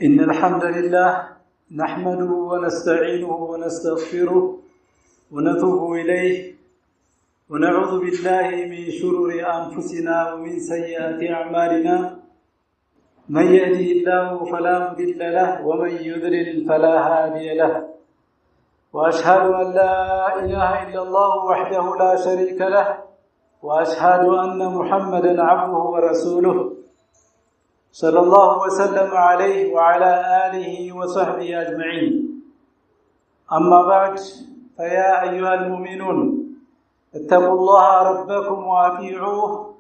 إن الحمد لله نحمده ونستعينه ونستغفره ونتوب إليه ونعوذ بالله من شرور أنفسنا ومن سيئات أعمالنا من يهده الله فلا مضل له ومن يضلل فلا هادي له وأشهد أن لا إله إلا الله وحده لا شريك له وأشهد أن محمدا عبده ورسوله صلى الله وسلم عليه وعلى آله وصحبه أجمعين. أما بعد فيا أيها المؤمنون اتقوا الله ربكم وأطيعوه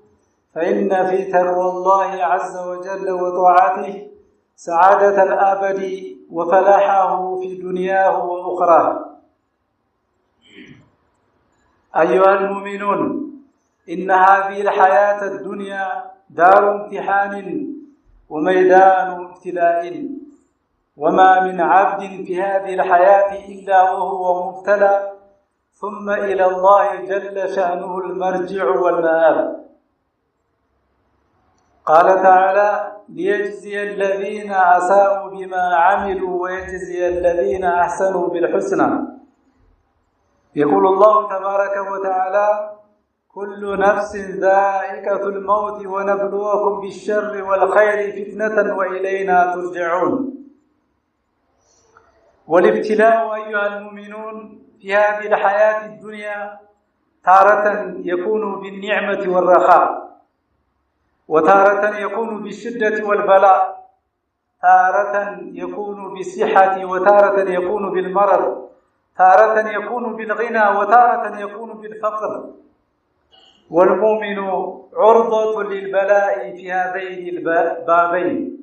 فإن في تقوى الله عز وجل وطاعته سعادة الأبد وفلاحه في دنياه وأخراه. أيها المؤمنون إن هذه الحياة الدنيا دار امتحان وميدان ابتلاء، وما من عبد في هذه الحياة إلا وهو مبتلى، ثم إلى الله جل شأنه المرجع والمآب. قال تعالى: ليجزي الذين أساءوا بما عملوا ويجزي الذين أحسنوا بالحسنى. يقول الله تبارك وتعالى: كل نفس ذائقة الموت ونبلوكم بالشر والخير فتنة وإلينا ترجعون. والابتلاء أيها المؤمنون في هذه الحياة الدنيا تارة يكون بالنعمة والرخاء، وتارة يكون بالشدة والبلاء، تارة يكون بالصحة وتارة يكون بالمرض، تارة يكون بالغنى وتارة يكون بالفقر. والمؤمن عرضة للبلاء في هذين البابين،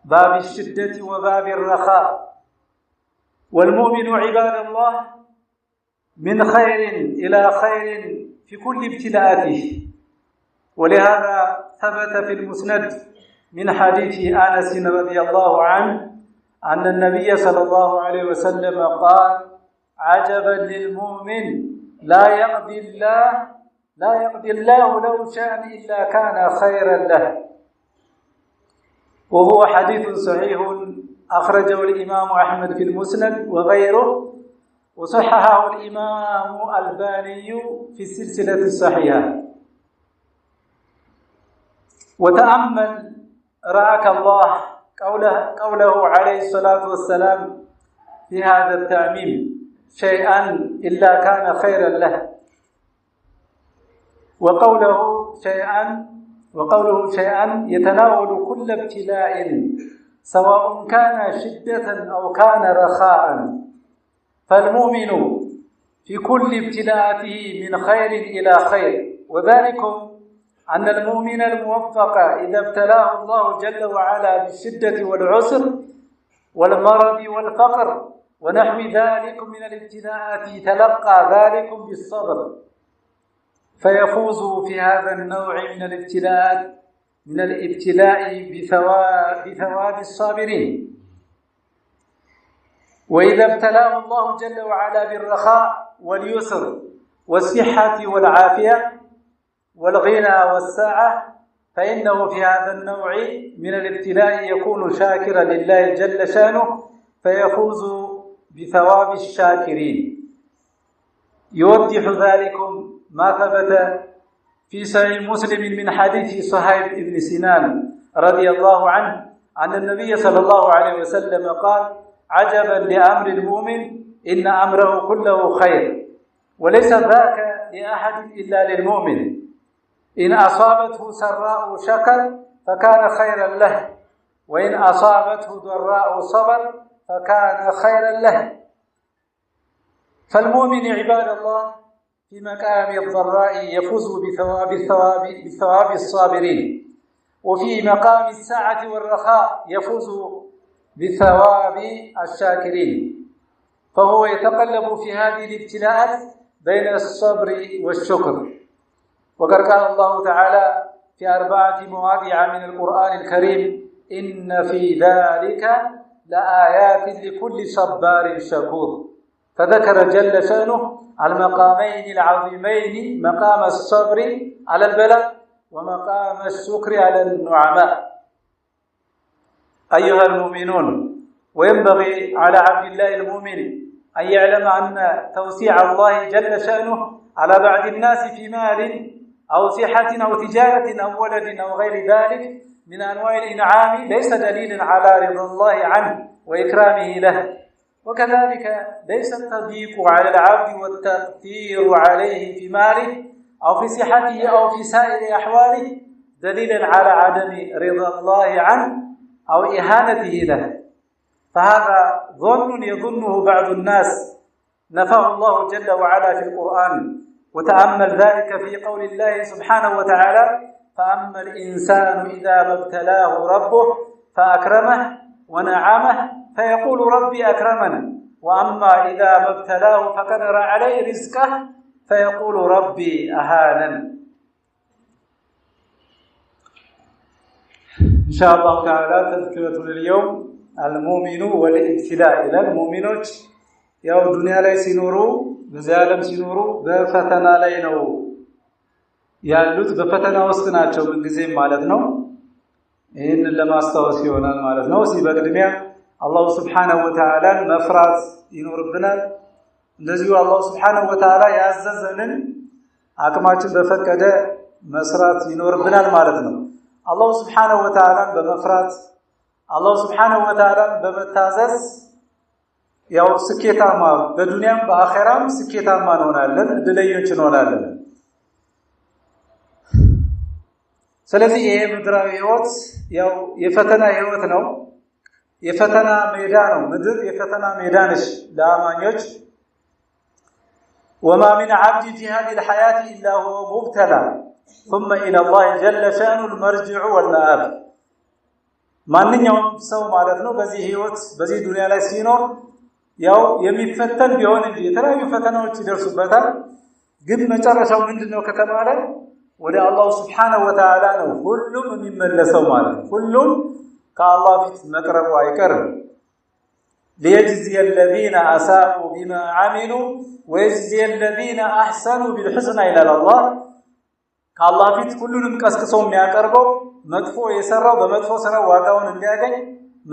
باب الشدة وباب الرخاء. والمؤمن عباد الله من خير إلى خير في كل ابتلاءاته، ولهذا ثبت في المسند من حديث أنس رضي الله عنه أن النبي صلى الله عليه وسلم قال: عجبا للمؤمن لا يقضي الله له شأن إلا كان خيرا له. وهو حديث صحيح أخرجه الإمام أحمد في المسند وغيره، وصححه الإمام الألباني في السلسلة الصحيحة. وتأمل رعاك الله قوله عليه الصلاة والسلام في هذا التعميم: شيئا إلا كان خيرا له. وقوله شيئا يتناول كل ابتلاء سواء كان شدة أو كان رخاء. فالمؤمن في كل ابتلاءاته من خير إلى خير، وذلك أن المؤمن الموفق إذا ابتلاه الله جل وعلا بالشدة والعسر والمرض والفقر ونحو ذلك من الابتلاءات تلقى ذلك بالصبر، فيفوز في هذا النوع من الابتلاء بثواب الصابرين. وإذا ابتلاه الله جل وعلا بالرخاء واليسر والصحة والعافية والغنى والسعة، فإنه في هذا النوع من الابتلاء يكون شاكرا لله جل شأنه، فيفوز بثواب الشاكرين. يوضح ذلكم ما ثبت في صحيح مسلم من حديث صهيب بن سنان رضي الله عنه أن النبي صلى الله عليه وسلم قال: عجبا لأمر المؤمن إن أمره كله خير، وليس ذاك لأحد إلا للمؤمن. إن أصابته سراء شكر فكان خيرا له، وإن أصابته ضراء صبر فكان خيرا له. فالمؤمن عباد الله في مقام الضراء يفوز بثواب الصابرين، وفي مقام السعة والرخاء يفوز بثواب الشاكرين. فهو يتقلب في هذه الابتلاءات بين الصبر والشكر. وقد قال الله تعالى في 4 مواضع من القرآن الكريم: إن في ذلك لآيات لكل صبار شكور. فذكر جل شأنه المقامين العظيمين: مقام الصبر على البلاء ومقام الشكر على النعماء. أيها المؤمنون وينبغي على عبد الله المؤمن أن يعلم أن توسيع الله جل شأنه على بعض الناس في مال أو صحة أو تجارة أو ولد أو غير ذلك من أنواع الإنعام ليس دليلا على رضا الله عنه وإكرامه له، وكذلك ليس التضييق على العبد والتأثير عليه في ماله أو في صحته أو في سائر أحواله دليلا على عدم رضا الله عنه أو إهانته له، فهذا ظن يظنه بعض الناس نفاه الله جل وعلا في القرآن. وتأمل ذلك في قول الله سبحانه وتعالى: فأما الإنسان إذا ما ابتلاه ربه فأكرمه ونعمه فيقول ربي أكرمن، وأما إذا ما ابتلاه فقدر عليه رزقه فيقول ربي أهانن. إن شاء الله تعالى تذكرة اليوم المؤمن والابتلاء إلى المؤمنون ያው ዱንያ ላይ ሲኖሩ በዚህ ዓለም ሲኖሩ በፈተና ላይ ነው ያሉት፣ በፈተና ውስጥ ናቸው ምን ጊዜም ማለት ነው። ይሄንን ለማስታወስ ይሆናል ማለት ነው። እዚህ በቅድሚያ አላህ Subhanahu Wa Ta'ala መፍራት ይኖርብናል። እንደዚሁ አላህ Subhanahu Wa Ta'ala ያዘዘንን አቅማችን በፈቀደ መስራት ይኖርብናል ማለት ነው። አላህ Subhanahu Wa Ta'ala በመፍራት አላህ Subhanahu Wa Ta'ala በመታዘዝ ያው ስኬታማ በዱንያም በአኺራም ስኬታማ እንሆናለን፣ እድለኞች እንሆናለን። ስለዚህ ይሄ ምድራዊ ህይወት ያው የፈተና ህይወት ነው፣ የፈተና ሜዳ ነው። ምድር የፈተና ሜዳ ነች ለአማኞች። وما من عبد في هذه الحياة إلا هو مبتلى ثم إلى الله جل شأنه المرجع والمآب። ማንኛውም ሰው ማለት ነው በዚህ ህይወት በዚህ ዱንያ ላይ ሲኖር ያው የሚፈተን ቢሆን እንጂ የተለያዩ ፈተናዎች ይደርሱበታል። ግን መጨረሻው ምንድነው ከተባለ ወደ አላህ Subhanahu Wa Ta'ala ነው ሁሉም የሚመለሰው ማለት ነው። ሁሉም ከአላህ ፊት መቅረቡ አይቀርም። ليجزي الذين أساءوا بما عملوا ويجزي الذين أحسنوا بالحسنى إلى الله። ከአላህ ፊት ሁሉንም ቀስቅሰው የሚያቀርበው መጥፎ የሰራው በመጥፎ ስራው ዋጋውን እንዲያገኝ፣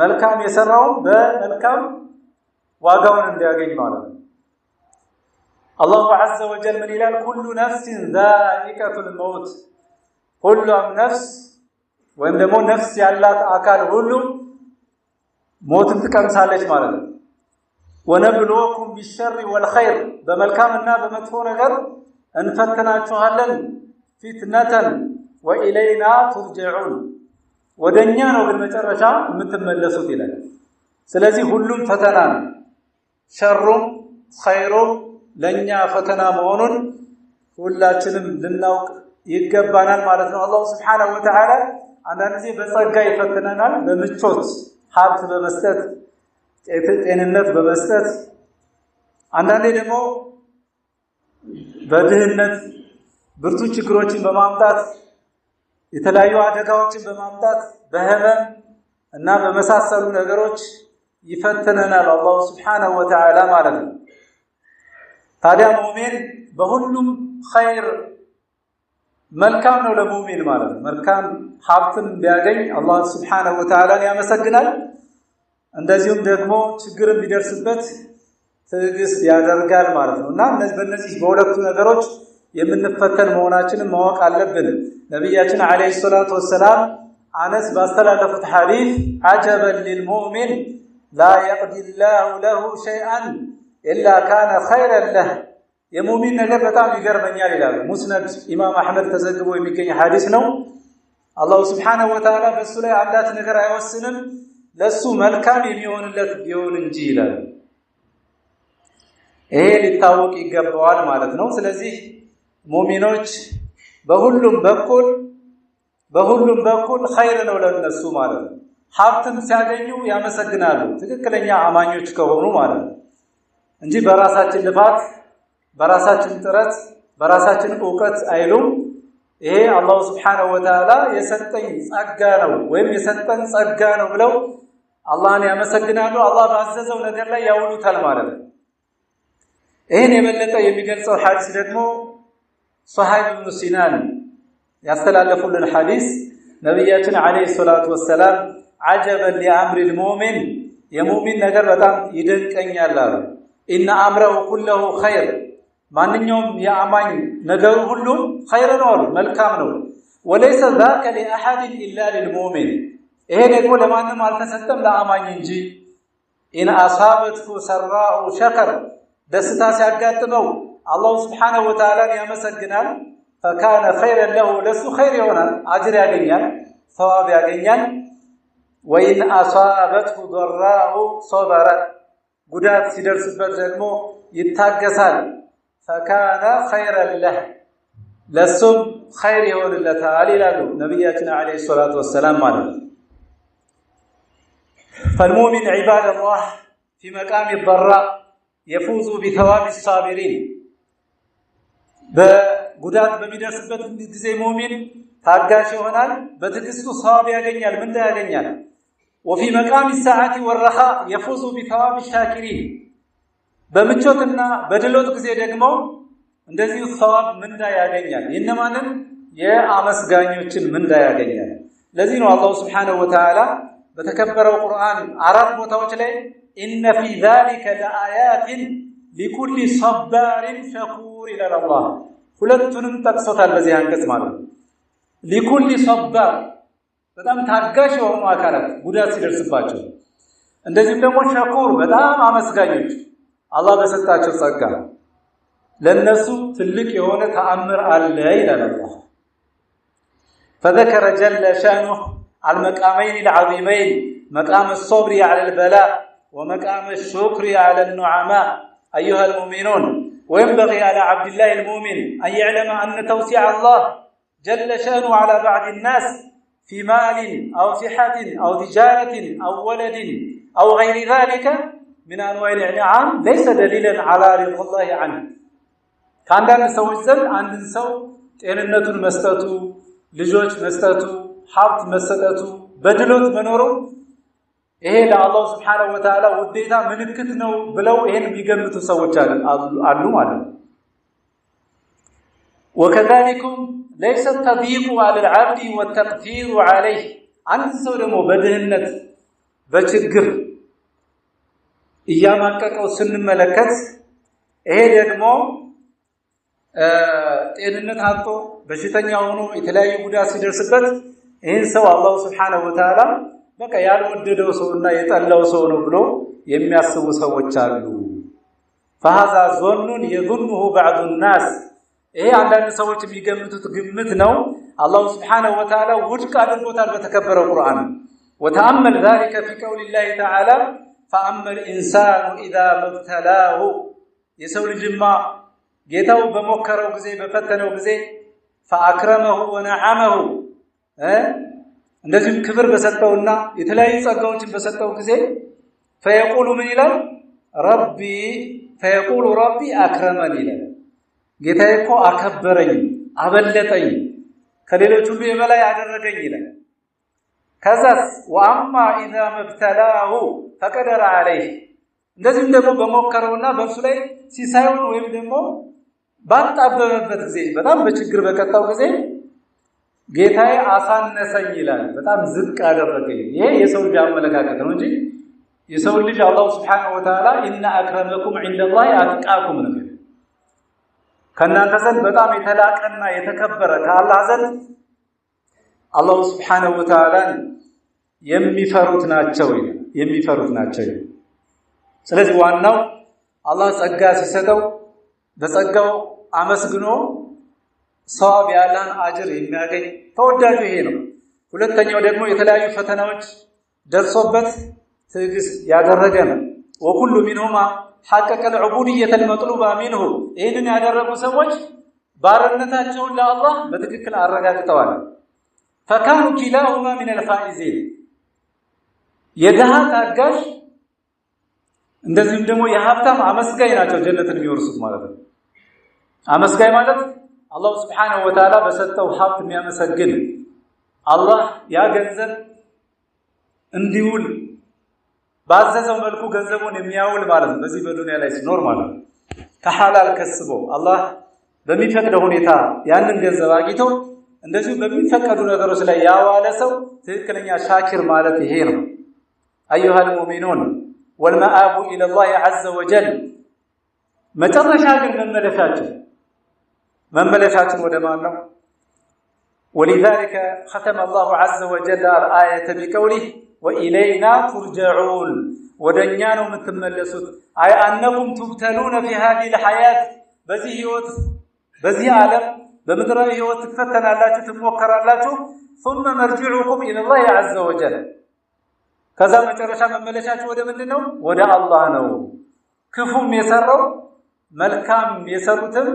መልካም የሰራው በመልካም ዋጋውን እንዲያገኝ ማለት ነው። አላሁ ዐዘ ወጀል ምን ይላል? ኩሉ ነፍሲን ዛኢቀቱል መውት፣ ሁሉም ነፍስ ወይም ደግሞ ነፍስ ያላት አካል ሁሉ ሞትን ትቀምሳለች ማለት ነው። ወነብሉወኩም ቢሸሪ ወልኸይር፣ በመልካምና በመጥፎ ነገር እንፈትናችኋለን። ፊትነተን ወኢለይና ቱርጀዑን፣ ወደኛ ነው ግን መጨረሻ የምትመለሱት ይላል። ስለዚህ ሁሉም ፈተና ነው። ሸሩም ኸይሩም ለኛ ፈተና መሆኑን ሁላችንም ልናውቅ ይገባናል ማለት ነው። አላህ Subhanahu Wa Ta'ala አንዳንድ ጊዜ በጸጋ ይፈትነናል፣ በምቾት ሀብት በመስጠት ጤንነት በመስጠት፣ አንዳንዴ ደግሞ በድህነት ብርቱ ችግሮችን በማምጣት የተለያዩ አደጋዎችን በማምጣት በህመም እና በመሳሰሉ ነገሮች ይፈትነናል አላህ Subhanahu Wa Ta'ala ማለት ነው። ታዲያ ሙእሚን በሁሉም ኸይር መልካም ነው ለሙእሚን ማለት ነው። መልካም ሀብትን ቢያገኝ አላህ Subhanahu Wa Ta'ala ያመሰግናል። እንደዚሁም ደግሞ ችግር ቢደርስበት ትዕግስት ያደርጋል ማለት ነው። እና በእነዚህ በሁለቱ ነገሮች የምንፈተን መሆናችንን ማወቅ አለብን። ነብያችን አለይሂ ሰላቱ ወሰላም አነስ ባስተላለፉት ሐዲስ አጀበን ሊልሙእሚን ላ የቅዲላሁ ለሁ ሸይአን ኢላ ካነ ኸይረን ለህ፣ የሙእሚን ነገር በጣም ይገርመኛል ይላሉ። ሙስነድ ኢማም አህመድ ተዘግቦ የሚገኝ ሐዲስ ነው። አላህ Subhanahu Wa Ta'ala በሱ ላይ አንዳች ነገር አይወስንም ለሱ መልካም የሚሆንለት ቢሆን እንጂ ይላል። ይሄ ሊታወቅ ይገባዋል ማለት ነው። ስለዚህ ሙእሚኖች በሁሉም በኩል ኸይር ነው ለነሱ ማለት ነው። ሀብትን ሲያገኙ ያመሰግናሉ ትክክለኛ አማኞች ከሆኑ ማለት ነው እንጂ በራሳችን ልፋት፣ በራሳችን ጥረት፣ በራሳችን ዕውቀት አይሉም። ይሄ አላህ Subhanahu Wa Ta'ala የሰጠኝ ጸጋ ነው ወይም የሰጠን ጸጋ ነው ብለው አላህን ያመሰግናሉ። አላህ ባዘዘው ነገር ላይ ያውሉታል ማለት ነው። ይሄን የበለጠ የሚገልጸው ሐዲስ ደግሞ ሱሀይብ ኢብኑ ሲናን ያስተላለፉልን ሐዲስ ነብያችን አለይሂ ሰላቱ ወሰላም عجبا لأمر المؤمن የሙእሚን ነገር በጣም ይደንቀኛል አሉ إن أمره كله خير ማንኛውም የአማኝ ነገሩ ሁሉ خير ነው መልካም ነው وليس ذاك لأحد إلا للمؤمن ይሄ ደግሞ ለማንም አልተሰጠም ለአማኝ እንጂ إن أصابته سراء شكر ደስታ ሲያጋጥመው አላህ Subhanahu Wa Ta'ala ያመሰግናል فكان خيرا له ለሱ خير ይሆናል አጅር ያገኛል ثواب ያገኛል وإن أصابته ضراء صبر ጉዳት ሲደርስበት ደግሞ ይታገሳል فكان خيرا له ለሱም خير ይሆንለታል ይላሉ ነብያችን አለይሂ ሰላቱ ወሰለም ማለት فالمؤمن عباد الله في مقام الضراء يفوز بثواب الصابرين በጉዳት በሚደርስበት ጊዜ ሙእሚን ታጋሽ ይሆናል በትዕግስቱ ثواب ያገኛል ምንዳ ያገኛል وفي مقام الساعة والرخاء يفوز بثواب الشاكرين በምቾትና በድሎት ጊዜ ደግሞ እንደዚሁ ثواب ምንዳ ያገኛል የነማንን የአመስጋኞችን ምንዳ ያገኛል ለዚህ ነው አላህ Subhanahu Wa Ta'ala በተከበረው ቁርአን አራት ቦታዎች ላይ إن في ذلك لآيات لكل صبار شكور إلى الله ሁለቱንም ጠቅሶታል በዚህ አንቀጽ ማለት لكل صبار በጣም ታጋሽ የሆኑ አካላት ጉዳት ሲደርስባቸው እንደዚህም ደግሞ ሸኩር በጣም አመስጋኞች አላህ በሰጣቸው ጸጋ ለነሱ ትልቅ የሆነ ተአምር አለ ይላል አላህ فذكر جل شأنه المقامين العظيمين مقام الصبر على البلاء ومقام الشكر على النعماء أيها المؤمنون وينبغي على عبد الله المؤمن أن يعلم أن توسيع الله جل شأنه على بعض الناس في مال أو صحة أو تجارة أو ولد أو غير ذلك من أنواع الإنعام ليس دليلا على رضا الله عنه كان عندنا سوي زل عندنا سو ጤንነቱን መስጠቱ ልጆች መስጠቱ ሀብት መስጠቱ በድሎት መኖሩ ይሄ ለአላህ Subhanahu Wa Ta'ala ውዴታ ምልክት ነው ብለው ይሄን የሚገምቱ ሰዎች አሉ ማለት ነው وكذلك ليس التضييق على العبد والتقدير عليه አንድ ሰው ደግሞ በድህነት በችግር እያማቀቀው ስንመለከት ይሄ ደግሞ ጤንነት አጥቶ በሽተኛ ሆኖ የተለያየ ጉዳት ሲደርስበት ይሄን ሰው አላህ Subhanahu Wa Ta'ala በቃ ያልወደደው ሰውና የጠላው ሰው ነው ብሎ የሚያስቡ ሰዎች አሉ فهذا ظن يظنه بعض الناس ይሄ አንዳንድ ሰዎች የሚገምቱት ግምት ነው አላህ Subhanahu Wa Ta'ala ውድቅ አድርጎታል በተከበረው ቁርአን وتأمل ذلك في قول الله تعالى فأما الإنسان إذا ما ابتلاه የሰው ልጅማ ጌታው በመከረው ጊዜ በፈተነው ጊዜ فأكرمه ونعمه እንደዚህም ክብር በሰጠውና የተለያዩ ጸጋዎችን በሰጠው ጊዜ فيقول من ይላል فيقول ربي أكرمني ይላል ጌታዬ እኮ አከበረኝ አበለጠኝ ከሌሎች ሁሉ የበላይ አደረገኝ ይላል ከዛስ وأما إذا ما ابتلاه فقدر عليه እንደዚህም ደግሞ በመከረውና በሱ ላይ ሲሳይውን ወይም ደግሞ ባጣበበበት ጊዜ በጣም በችግር በቀጣው ጊዜ ጌታዬ አሳነሰኝ ይላል በጣም ዝቅ አደረገኝ ይሄ የሰው ልጅ አመለካከት ነው እንጂ የሰው ልጅ አላህ Subhanahu Wa Ta'ala إن أكرمكم عند الله أتقاكم ነው ከናንተ ዘንድ በጣም የተላቀና የተከበረ ከአላህ ዘንድ አላህ Subhanahu Wa Ta'ala የሚፈሩት ናቸው ስለዚህ ዋናው አላህ ጸጋ ሲሰጠው በጸጋው አመስግኖ ሷብ ያላን አጅር የሚያገኝ ተወዳጁ ይሄ ነው ሁለተኛው ደግሞ የተለያዩ ፈተናዎች ደርሶበት ትዕግስት ያደረገ ነው ወኩሉ منهما حقق العبوديه المطلوبه منه ይሄንን ያደረጉ ሰዎች ባርነታቸውን ለአላህ በትክክል አረጋግጠዋል فكانوا كلاهما من الفائزين የደሃ ታጋሽ እንደዚህም ደግሞ የሀብታም አመስጋኝ ናቸው ጀነትን የሚወርሱት ማለት ነው አመስጋኝ ማለት አላህ Subhanahu Wa Ta'ala በሰጠው ሀብት የሚያመሰግን አላህ ያ ገንዘብ እንዲውል ባዘዘው መልኩ ገንዘቡን የሚያውል ማለት ነው በዚህ በዱንያ ላይ ሲኖር ማለት ነው ከሐላል ከስቦ አላህ በሚፈቅደው ሁኔታ ያንን ገንዘብ አግኝቶ እንደዚሁ በሚፈቀዱ ነገሮች ላይ ያዋለ ሰው ትክክለኛ ሻኪር ማለት ይሄ ነው። أيها المؤمنون والمآب إلى الله عز وجل መጨረሻ ግን መመለሻችን ወደ ማን ነው? ولذلك ختم الله عز وجل الآية بقوله وإلينا ترجعون ወደኛ ነው የምትመለሱት አይ አንኩም تبتلون في هذه الحياة በዚህ ዓለም በምድራዊ ህይወት ትፈተናላችሁ ትሞከራላችሁ ثم مرجعكم إلى الله عز وجل ከዛ መጨረሻ መመለሻችሁ ወደ ምንድነው? ወደ አላህ ነው። ክፉም የሰራው መልካም የሰሩትም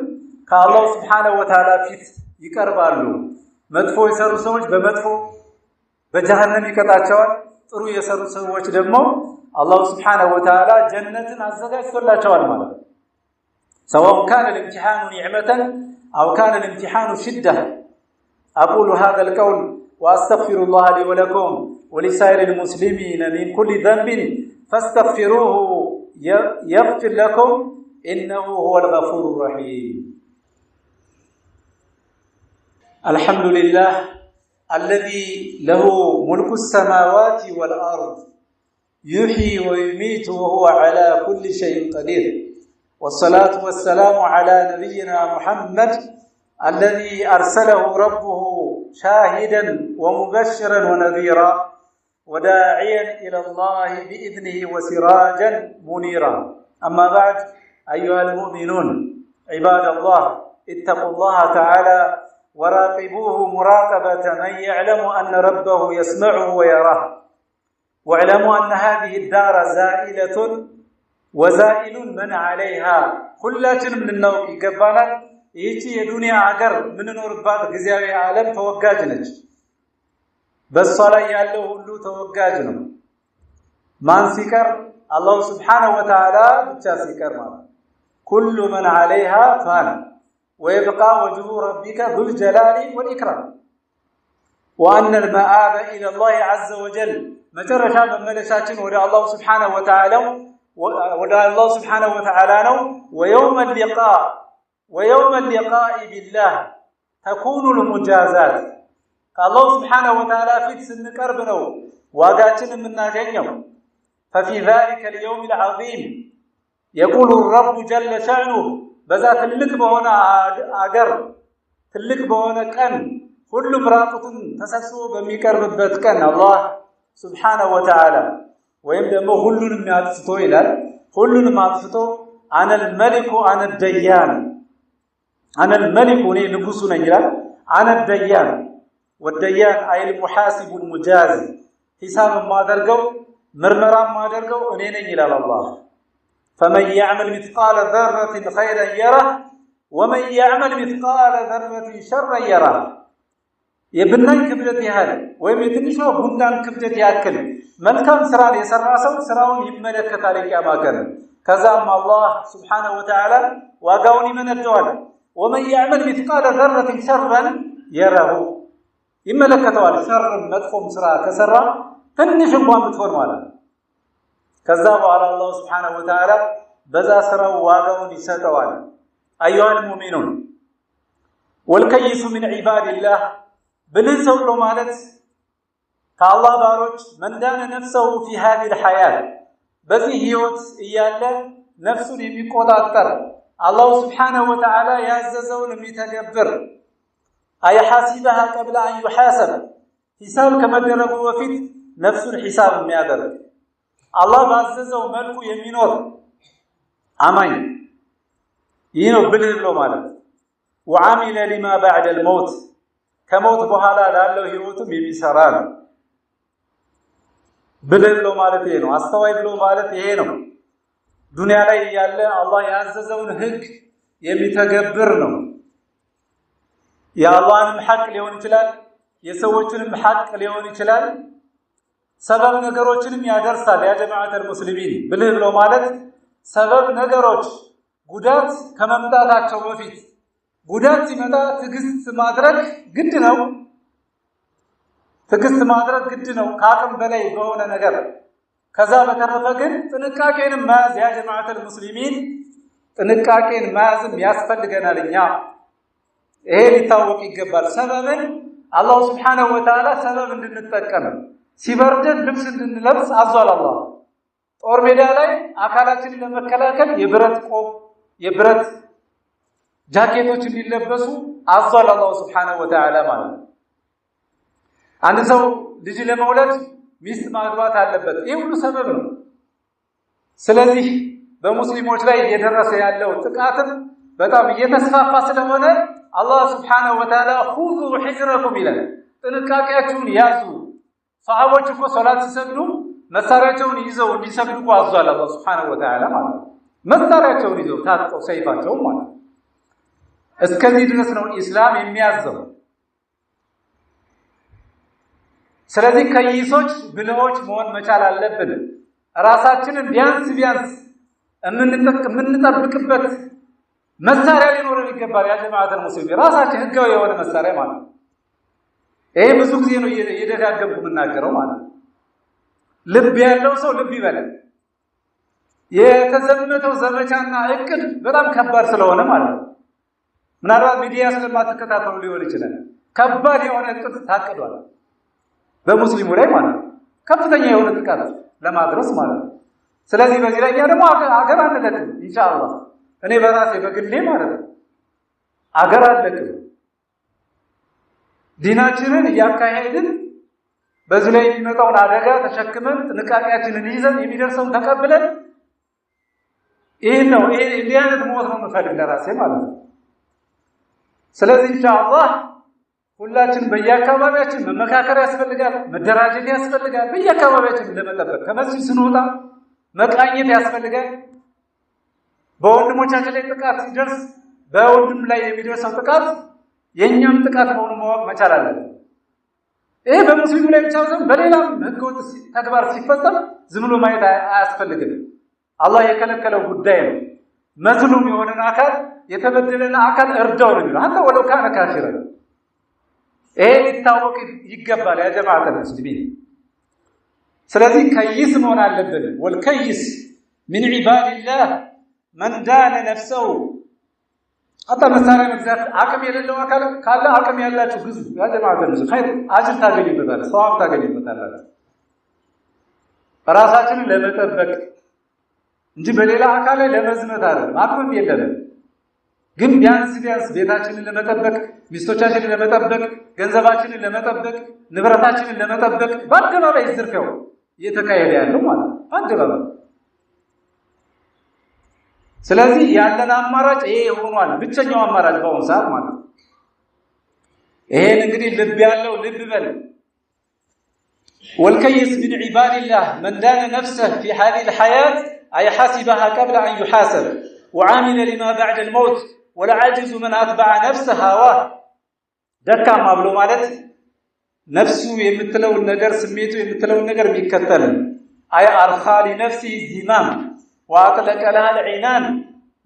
ከአላህ Subhanahu Wa Ta'ala ፊት ይቀርባሉ። መጥፎ የሰሩ ሰዎች በመጥፎ በጀሃነም ይቀጣቸዋል። ጥሩ የሰሩ ሰዎች ደግሞ አላህ Subhanahu Wa Ta'ala ጀነትን አዘጋጅቶላቸዋል ማለት ነው። سواء كان الامتحان نعمة أو كان الامتحان شدة. أقول هذا القول وأستغفر الله لي ولكم ولسائر المسلمين من كل ذنب فاستغفروه يغفر لكم إنه هو الغفور الرحيم. الحمد لله الذي له ملك السماوات والأرض يحيي ويميت وهو على كل شيء قدير. والصلاة والسلام على نبينا محمد الذي أرسله ربه شاهدا ومبشرا ونذيرا وداعيا إلى الله بإذنه وسراجا منيرا. أما بعد أيها المؤمنون عباد الله اتقوا الله تعالى وراقبوه مراقبة من يعلم أن ربه يسمعه ويراه واعلموا أن هذه الدار زائلة وزائل من عليها كلاتن من النوق يقبانا ይህቺ የዱንያ ሀገር ምንኖርባት ጊዜያዊ ዓለም ተወጋጅ ነች በሷ ላይ ያለው ሁሉ ተወጋጅ ነው ማን ሲቀር አላህ Subhanahu Wa Ta'ala ብቻ ሲቀር ማለት كل من عليها فان ويبقى وجه ربك ذو الجلال والإكرام وأن المآب إلى الله عز وجل መጨረሻ መመለሻችን ወደ አላህ Subhanahu Wa Ta'ala ነው ويوم اللقاء بالله تكون المجازات الله سبحانه وتعالى في سنقرب ነው ዋጋችን የምናገኘው ففي ذلك اليوم العظيم يقول الرب جل شأنه በዛ ትልቅ በሆነ አገር ትልቅ በሆነ ቀን ሁሉም ራቁቱን ተሰብስቦ በሚቀርብበት ቀን አላህ سبحانه وتعالى ወይም ደግሞ ሁሉንም ያጥፍቶ ይላል ሁሉንም አጥፍቶ أنا الملك أنا الديان أنا الملك وني نقصنا نجلا أنا الديان والديان أي المحاسب المجازي حساب ما درجو مرمرا ما درجو أنين إلى الله فمن يعمل مثقال ذرة خيرا يره ومن يعمل مثقال ذرة شرا يره يبنان كبدتي هذا ويمتنشوا بندان كبدتي أكل من كان سران يسراسو سراون يملك عليك أماكن كذا ما الله سبحانه وتعالى وقاوني من الدول ومن يعمل مثقال ذرة شرا يره يملكتوال شر مدفوم سرا كسرا تنش እንኳን ብትሆን ማለት ከዛ በኋላ አላህ Subhanahu Wa Ta'ala በዛ ስራው ዋጋውን ይሰጠዋል ايها المؤمنون والكيس من عباد الله بالنسبه له ማለት ከአላህ ባሮች من دان نفسه في هذه الحياه በዚህ ህይወት እያለ ነፍሱን የሚቆጣጠር الله سبحانه وتعالى يعززون المتكبر أي حاسبها قبل أن يحاسب حساب كما دربوا وفيت نفس الحساب ميادر الله بعززه ملك يمينور أمين ينو بلد له مالك وعمل لما بعد الموت كموت بحالا لأنه يموتم يميسران بلد له مالك ينو أستوى له مالك ينو ዱንያ ላይ ያለ አላህ ያዘዘውን ህግ የሚተገብር ነው የአላህንም ሐቅ ሊሆን ይችላል የሰዎችንም ሐቅ ሊሆን ይችላል ሰበብ ነገሮችንም ያደርሳል ያ ጀማዓተል ሙስሊሚን ብልህ ብሎ ማለት ሰበብ ነገሮች ጉዳት ከመምጣታቸው በፊት ጉዳት ሲመጣ ትግስት ማድረግ ግድ ነው ከአቅም በላይ በሆነ ነገር ከዛ በተረፈ ግን ጥንቃቄንም ማዝ ያ ጀማዓተል ሙስሊሚን ጥንቃቄን ማዝም ያስፈልገናልኛ ይሄ ሊታወቅ ይገባል ሰበብን አላህ Subhanahu Wa Ta'ala ሰበብ እንድንጠቀም ሲበርደን ልብስ እንድንለብስ አዟል አላህ ጦር ሜዳ ላይ አካላችንን ለመከላከል የብረት ቆብ የብረት ጃኬቶች እንዲለበሱ አዟል አላህ Subhanahu Wa Ta'ala ማለት አንድ ሰው ልጅ ለመውለድ ሚስት ማግባት አለበት ይሄ ሁሉ ሰበብ ነው ስለዚህ በሙስሊሞች ላይ እየደረሰ ያለው ጥቃት በጣም እየተስፋፋ ስለሆነ አላህ Subhanahu Wa Ta'ala خذوا حذركم ይላል ጥንቃቄያችሁን ያዙ ሰሃቦች እኮ ሶላት ሲሰግዱ መሳሪያቸውን ይዘው እንዲሰግዱ አዟል አላህ Subhanahu Wa Ta'ala ማለት መሳሪያቸውን ይዘው ታጥቀው ሰይፋቸው ማለት እስከዚህ ድረስ ነው እስላም የሚያዘው ስለዚህ ከይሶች ብልሆች መሆን መቻል አለብን ራሳችንን ቢያንስ የምንጠብቅበት መሳሪያ ሊኖረን ይገባል ያ ጀማዓት ሙስሊም ራሳችን ህጋዊ የሆነ መሳሪያ ማለት ይሄ ብዙ ጊዜ ነው እየደጋገምኩ የምናገረው ማለት ልብ ያለው ሰው ልብ ይበል የተዘመተው ዘመቻና እቅድ በጣም ከባድ ስለሆነ ማለት ምናልባት ሚዲያ ስለማትከታተሉ ሊሆን ይችላል ከባድ የሆነ እቅድ ታቅዷል በሙስሊሙ ላይ ማለት ከፍተኛ የሆነ ጥቃት ለማድረስ ማለት ስለዚህ በዚህ ላይ ደግሞ አገር አንለቅም ኢንሻአላህ እኔ በራሴ በግሌ ማለት አገር አለቅም ዲናችንን ያካሄድን በዚህ ላይ የሚመጣውን አደጋ ተሸክመን ጥንቃቄያችንን ይዘን የሚደርሰውን ተቀብለን ይሄ እንዲያነት ሞት ነው የምፈልግ ለራሴ ማለት ስለዚህ ኢንሻአላህ ሁላችን በየአካባቢያችን መመካከር ያስፈልጋል መደራጀት ያስፈልጋል በየአካባቢያችን ለመጠበቅ ከመስጂድ ስንወጣ መቃኘት ያስፈልጋል በወንድሞቻችን ላይ ጥቃት ሲደርስ በወንድም ላይ የሚደርሰው ጥቃት የኛም ጥቃት መሆኑን ማወቅ መቻል አለብን ይሄ በሙስሊሙ ላይ ብቻ ሳይሆን በሌላም ህገወጥ ተግባር ሲፈጸም ዝም ብሎ ማየት አያስፈልግም አላህ የከለከለው ጉዳይ ነው መዝሉም የሆነን አካል የተበደለን አካል እርዳው ነው አንተ ወለው ካነ ካፊራ ይሄ ሊታወቅ ይገባል ያ ጀማዓት ሙስሊሚን ስለዚህ ከይስ መሆን አለብን ወልከይስ من عباد الله من دان نفسه حتى መሳሪያ መግዛት አቅም የሌለው አካል ካለ አቅም ያላችሁ ግዙ ያ ጀማዓት ሙስሊሚን ኸይር አጅር ታገኙበታላችሁ ሰዋብ ታገኙበታላችሁ ራሳችንን ለመጠበቅ እንጂ በሌላ አካል ላይ ለመዝመት አይደለም አቅም የለንም ግን ቢያንስ ቤታችንን ለመጠበቅ ሚስቶቻችንን ለመጠበቅ ገንዘባችንን ለመጠበቅ ንብረታችንን ለመጠበቅ በአደባባይ ዝርፊያው እየተካሄደ ያለው ማለት በአደባባይ ስለዚህ ያለን አማራጭ ይሄ ሆኗል ብቸኛው አማራጭ በአሁኑ ሰዓት ማለት ይሄን እንግዲህ ልብ ያለው ልብ በል والكيس من عباد الله من دان نفسه في هذه الحياة أي حسبها قبل أن يحاسب وعامل لما بعد الموت ولا عاجز من أتبع نفسه هواه دكما ብሎ ማለት ነፍሱ የምትለው ነገር ስሜቱ የምትለው ነገር ቢከተል አይ አርኻሊ ነፍሲ ዚማም ወአጥለቀ ለሃ العنان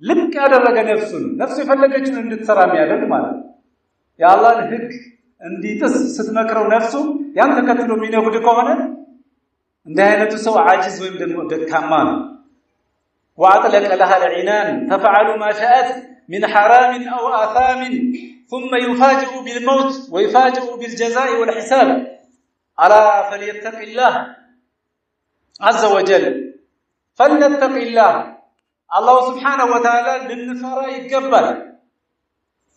ልክ ያደረገ ነፍሱ የፈለገችውን እንድትሰራ የሚያደርግ ማለት የአላህን ህግ እንዲጥስ ስትመክረው ነፍሱ ያን ተከትሎ የሚነጉድ ከሆነ እንደ አይነቱ ሰው አጅዝ ወይም ደግሞ ደካማ ነው وأطلق لها العنان تفعل ما شاءت من حرام أو آثام ثم يفاجئ بالموت ويفاجئ بالجزاء والحساب ألا فليتق الله عز وجل فلنتق الله سبحانه وتعالى للنفراء يقبل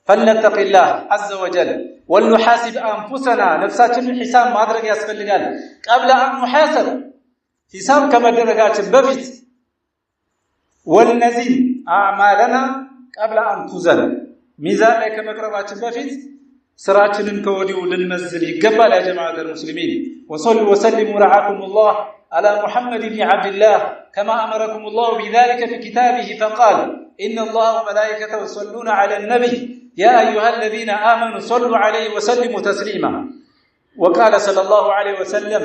فلنتق الله عز وجل ولنحاسب أنفسنا نفساتنا حساب ما أدرك يسفلقال قبل أن نحاسب حساب كما درجات بفت والنزل أعمالنا قبل أن تزل ميزان ላይ ከመቅረባችን በፊት ስራችንን ከወዲሁ ልንመዝል ይገባል يا جماعة المسلمين وصلوا وسلموا رعاكم الله على محمد بن عبد الله كما أمركم الله بذلك في كتابه فقال إن الله وملائكته يصلون على النبي يا أيها الذين آمنوا صلوا عليه وسلموا تسليما وقال صلى الله عليه وسلم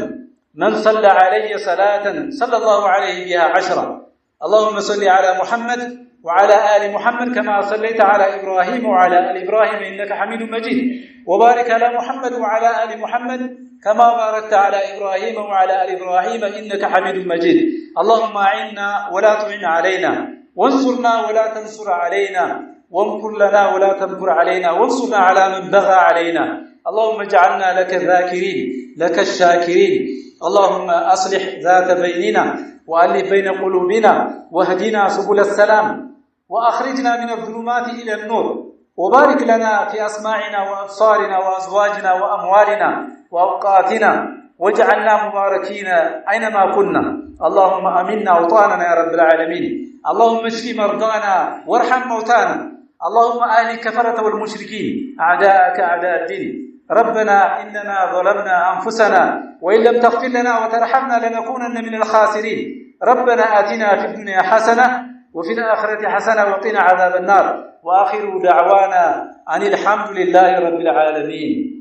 من صلى علي صلاة صلى الله عليه بها 10 اللهم صل على محمد وعلى آل محمد كما صليت على إبراهيم وعلى آل إبراهيم إنك حميد مجيد وبارك على محمد وعلى آل محمد كما باركت على إبراهيم وعلى آل إبراهيم إنك حميد مجيد اللهم أعنا ولا تعن علينا وانصرنا ولا تنصر علينا وامكر لنا ولا تمكر علينا وانصرنا على من بغى علينا اللهم اجعلنا لك ذاكرين لك الشاكرين. اللهم أصلح ذات بيننا وألف بين قلوبنا واهدنا سبل السلام وأخرجنا من الظلمات إلى النور، وبارك لنا في أسماعنا وأبصارنا وأزواجنا وأموالنا وأوقاتنا، واجعلنا مباركين أينما كنا. اللهم أمنا أوطاننا يا رب العالمين. اللهم اشف مرضانا وارحم موتانا. اللهم أهلك الكفرة والمشركين أعداءك أعداء الدين. ربنا إننا ظلمنا أنفسنا وإن لم تغفر لنا وترحمنا لنكونن من الخاسرين. ربنا آتنا في الدنيا حسنة وفي الآخرة حسنة وقنا عذاب النار. وآخر دعوانا أن الحمد لله رب العالمين.